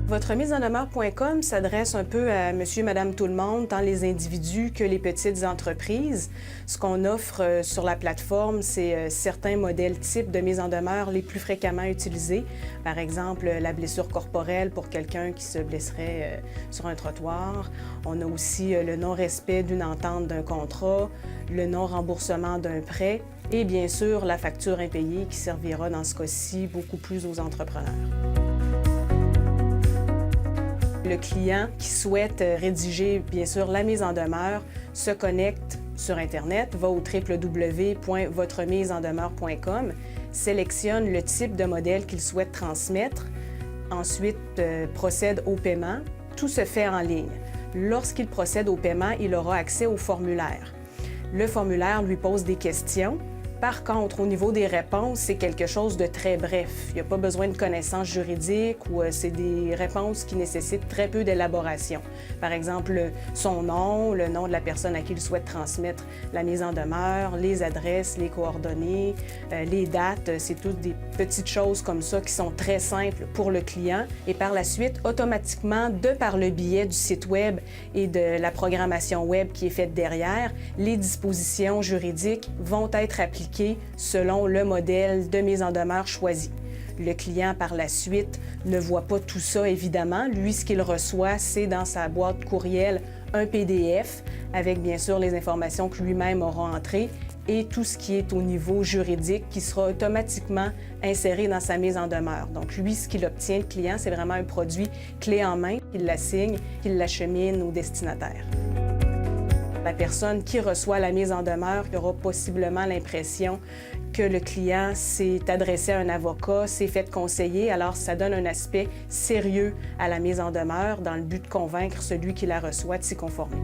Votre mise en demeure.com s'adresse un peu à monsieur, madame, tout le monde, tant les individus que les petites entreprises. Ce qu'on offre sur la plateforme, c'est certains modèles types de mise en demeure les plus fréquemment utilisés. Par exemple, la blessure corporelle pour quelqu'un qui se blesserait sur un trottoir. On a aussi le non-respect d'une entente d'un contrat, le non-remboursement d'un prêt et bien sûr la facture impayée qui servira dans ce cas-ci beaucoup plus aux entrepreneurs. Le client qui souhaite rédiger, bien sûr, la mise en demeure se connecte sur Internet, va au www.votremiseendemeure.com, sélectionne le type de modèle qu'il souhaite transmettre, ensuite procède au paiement. Tout se fait en ligne. Lorsqu'il procède au paiement, il aura accès au formulaire. Le formulaire lui pose des questions. Par contre, au niveau des réponses, c'est quelque chose de très bref. Il n'y a pas besoin de connaissances juridiques ou c'est des réponses qui nécessitent très peu d'élaboration. Par exemple, son nom, le nom de la personne à qui il souhaite transmettre la mise en demeure, les adresses, les coordonnées, les dates. C'est toutes des petites choses comme ça qui sont très simples pour le client. Et par la suite, automatiquement, de par le biais du site Web et de la programmation Web qui est faite derrière, les dispositions juridiques vont être appliquées selon le modèle de mise en demeure choisi. Le client, par la suite, ne voit pas tout ça, évidemment. Lui, ce qu'il reçoit, c'est dans sa boîte courriel un PDF avec, bien sûr, les informations que lui-même aura entrées et tout ce qui est au niveau juridique qui sera automatiquement inséré dans sa mise en demeure. Donc, lui, ce qu'il obtient, le client, c'est vraiment un produit clé en main, qu'il l'assigne, qu'il l'achemine au destinataire. La personne qui reçoit la mise en demeure aura possiblement l'impression que le client s'est adressé à un avocat, s'est fait conseiller, alors ça donne un aspect sérieux à la mise en demeure dans le but de convaincre celui qui la reçoit de s'y conformer.